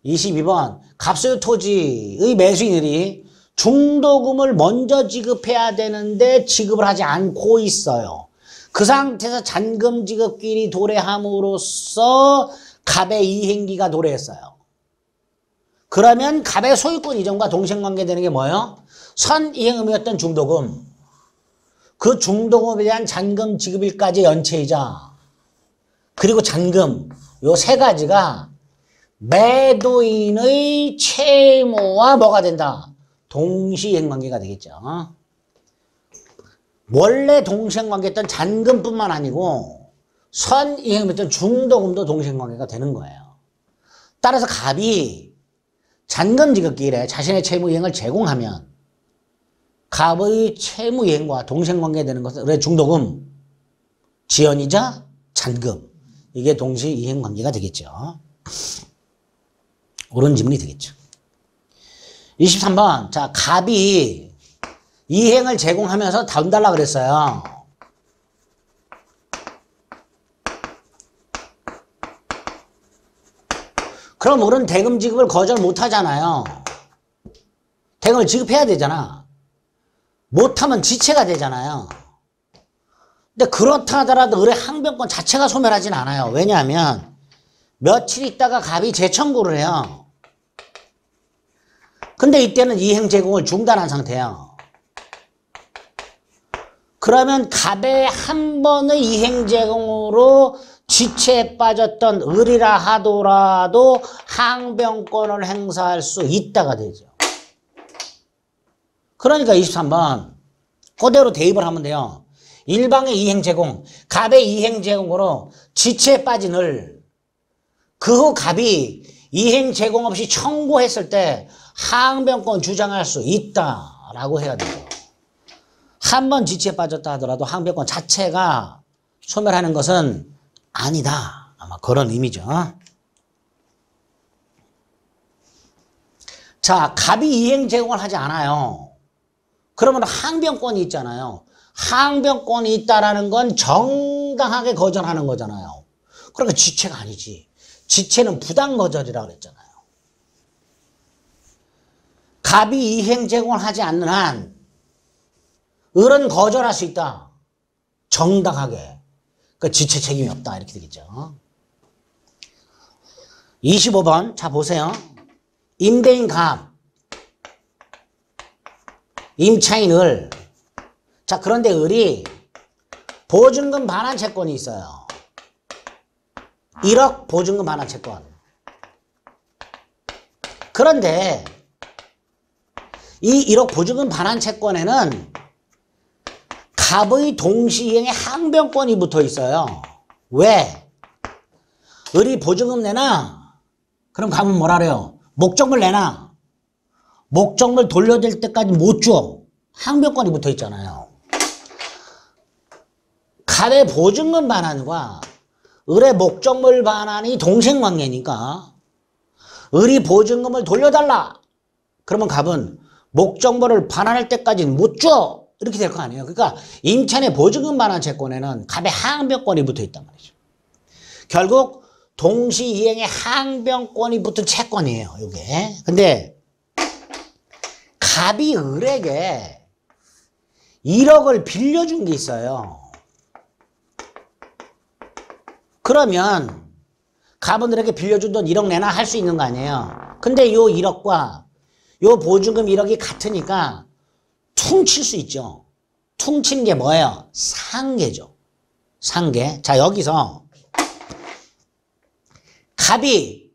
22번 갑소유 토지의 매수인들이 중도금을 먼저 지급해야 되는데 지급을 하지 않고 있어요. 그 상태에서 잔금 지급기일이 도래함으로써 갑의 이행기가 도래했어요. 그러면 갑의 소유권 이전과 동생관계되는 게 뭐예요? 선이행의무였던 중도금. 그 중도금에 대한 잔금 지급일까지 연체이자 그리고 잔금 요 세 가지가 매도인의 채무와 뭐가 된다? 동시이행관계가 되겠죠. 원래 동시이행관계였던 잔금뿐만 아니고 선이행했던 중도금도 동시이행관계가 되는 거예요. 따라서 갑이 잔금 지급기일에 자신의 채무 이행을 제공하면 갑의 채무 이행과 동시이행관계 되는 것은 의뢰 중도금, 지연이자 잔금 이게 동시이행관계가 되겠죠. 옳은 지문이 되겠죠. 23번 자 갑이 이행을 제공하면서 돈 달라 그랬어요. 그럼 우리는 대금 지급을 거절 못 하잖아요. 대금을 지급해야 되잖아. 못하면 지체가 되잖아요. 근데 그렇다 하더라도 의뢰 항변권 자체가 소멸하진 않아요. 왜냐하면 며칠 있다가 갑이 재청구를 해요. 근데 이때는 이행 제공을 중단한 상태예요. 그러면 갑의 한 번의 이행 제공으로 지체에 빠졌던 을이라 하더라도 항변권을 행사할 수 있다가 되죠. 그러니까 23번 그대로 대입을 하면 돼요. 일방의 이행 제공, 갑의 이행 제공으로 지체에 빠진 을, 그 후 갑이 이행 제공 없이 청구했을 때 항변권 주장할 수 있다라고 해야 돼요. 한 번 지체에 빠졌다 하더라도 항변권 자체가 소멸하는 것은 아니다. 아마 그런 의미죠. 자, 갑이 이행 제공을 하지 않아요. 그러면 항변권이 있잖아요. 항변권이 있다라는 건 정당하게 거절하는 거잖아요. 그러니까 지체가 아니지. 지체는 부당 거절이라고 그랬잖아요. 갑이 이행 제공을 하지 않는 한 을은 거절할 수 있다. 정당하게. 그 지체 책임이 없다. 이렇게 되겠죠. 25번 자 보세요. 임대인 갑, 임차인 을. 자 그런데 을이 보증금 반환 채권이 있어요. 1억 보증금 반환 채권. 그런데 이 1억 보증금 반환 채권에는 갑의 동시이행에 항변권이 붙어 있어요. 왜? 을이 보증금 내놔? 그럼 갑은 뭐라 그래요? 목적물 내놔? 목적물 돌려줄 때까지 못 줘. 항변권이 붙어 있잖아요. 갑의 보증금 반환과 을의 목적물 반환이 동생관계니까 을이 보증금을 돌려달라. 그러면 갑은 목적물을 반환할 때까지는 못 줘. 이렇게 될 거 아니에요. 그러니까 임차인의 보증금 반환 채권에는 갑의 항변권이 붙어 있단 말이죠. 결국 동시이행의 항변권이 붙은 채권이에요. 이게. 근데 갑이 을에게 1억을 빌려준 게 있어요. 그러면 갑은 을에게 빌려준 돈 1억 내나 할 수 있는 거 아니에요. 근데 요 1억과 요 보증금 1억이 같으니까 퉁칠 수 있죠. 퉁치는 게 뭐예요? 상계죠. 상계. 자 여기서 갑이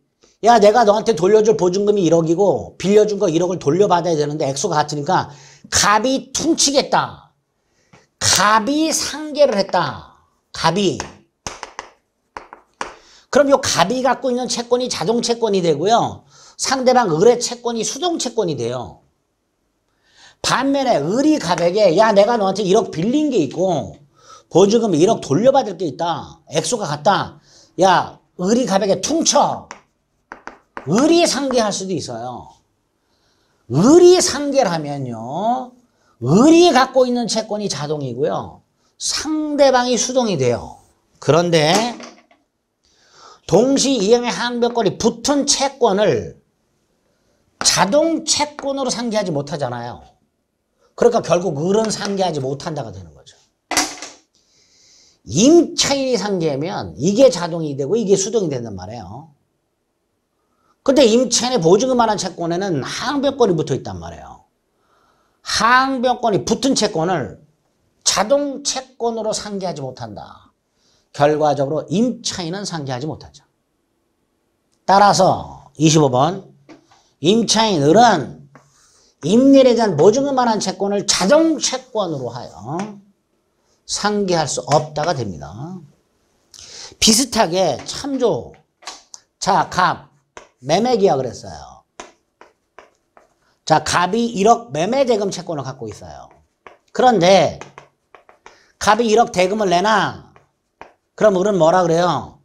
야 내가 너한테 돌려줄 보증금이 1억이고 빌려준 거 1억을 돌려받아야 되는데 액수가 같으니까 갑이 퉁치겠다. 갑이 상계를 했다. 갑이. 그럼 요 갑이 갖고 있는 채권이 자동 채권이 되고요. 상대방 을의 채권이 수동 채권이 돼요. 반면에 을이 갑에게 야 내가 너한테 1억 빌린 게 있고 보증금 1억 돌려받을 게 있다. 액수가 같다. 야 을이 갑에게 퉁쳐. 을이 상계할 수도 있어요. 을이 상계를 하면요. 을이 갖고 있는 채권이 자동이고요. 상대방이 수동이 돼요. 그런데 동시 이행의 항변권이 붙은 채권을 자동 채권으로 상기하지 못하잖아요. 그러니까 결국 을은 상기하지 못한다가 되는 거죠. 임차인이 상기하면 이게 자동이 되고 이게 수동이 된단 말이에요. 근데 임차인의 보증금만한 채권에는 항변권이 붙어 있단 말이에요. 항변권이 붙은 채권을 자동 채권으로 상기하지 못한다. 결과적으로 임차인은 상기하지 못하죠. 따라서 25번 임차인 을은 임대인에 대한 보증금만한 채권을 자동 채권으로 하여 상기할 수 없다가 됩니다. 비슷하게 참조. 자, 갑 매매 계약을 했어요. 자, 갑이 1억 매매 대금 채권을 갖고 있어요. 그런데 갑이 1억 대금을 내놔. 그럼 을은 뭐라 그래요?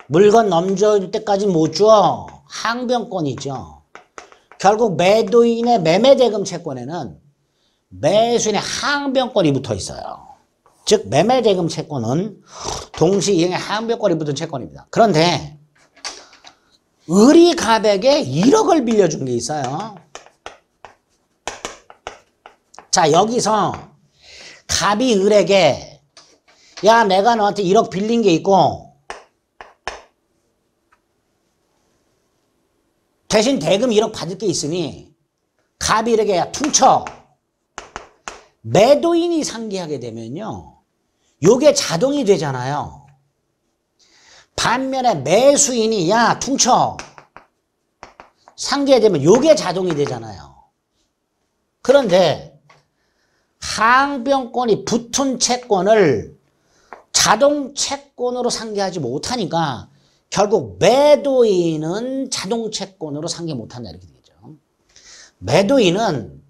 물건 넘겨줄 때까지 못 줘. 항변권이죠. 결국 매도인의 매매 대금 채권에는 매수인의 항변권이 붙어 있어요. 즉 매매 대금 채권은 동시 이행의 항변권이 붙은 채권입니다. 그런데 을이 갑에게 1억을 빌려준 게 있어요. 자, 여기서 갑이 을에게 야, 내가 너한테 1억 빌린 게 있고 대신 대금 1억 받을 게 있으니 갑이 을에게 야, 퉁쳐. 매도인이 상기하게 되면요, 요게 자동이 되잖아요. 반면에 매수인이 야, 퉁쳐. 상기하게 되면 요게 자동이 되잖아요. 그런데 항변권이 붙은 채권을 자동 채권으로 상기하지 못하니까 결국 매도인은 자동 채권으로 상기 못한다 이렇게 되겠죠. 매도인은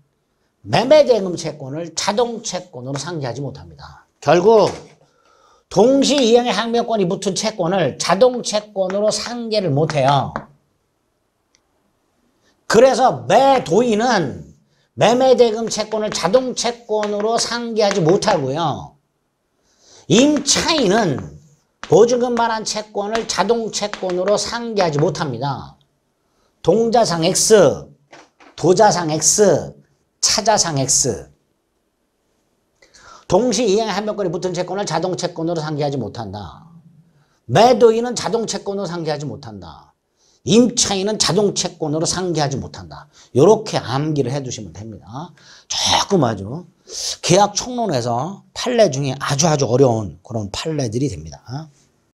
매매대금 채권을 자동 채권으로 상기하지 못합니다. 결국 동시 이행의 항변권이 붙은 채권을 자동 채권으로 상기를 못해요. 그래서 매도인은 매매대금 채권을 자동 채권으로 상기하지 못하고요. 임차인은 보증금만한 채권을 자동 채권으로 상기하지 못합니다. 동자상 X, 도자상 X, 차자상 X. 동시 이행의 항변권이 붙은 채권을 자동 채권으로 상기하지 못한다. 매도인은 자동 채권으로 상기하지 못한다. 임차인은 자동 채권으로 상기하지 못한다. 이렇게 암기를 해두시면 됩니다. 조금 아주 계약 총론에서 판례 중에 아주 어려운 그런 판례들이 됩니다.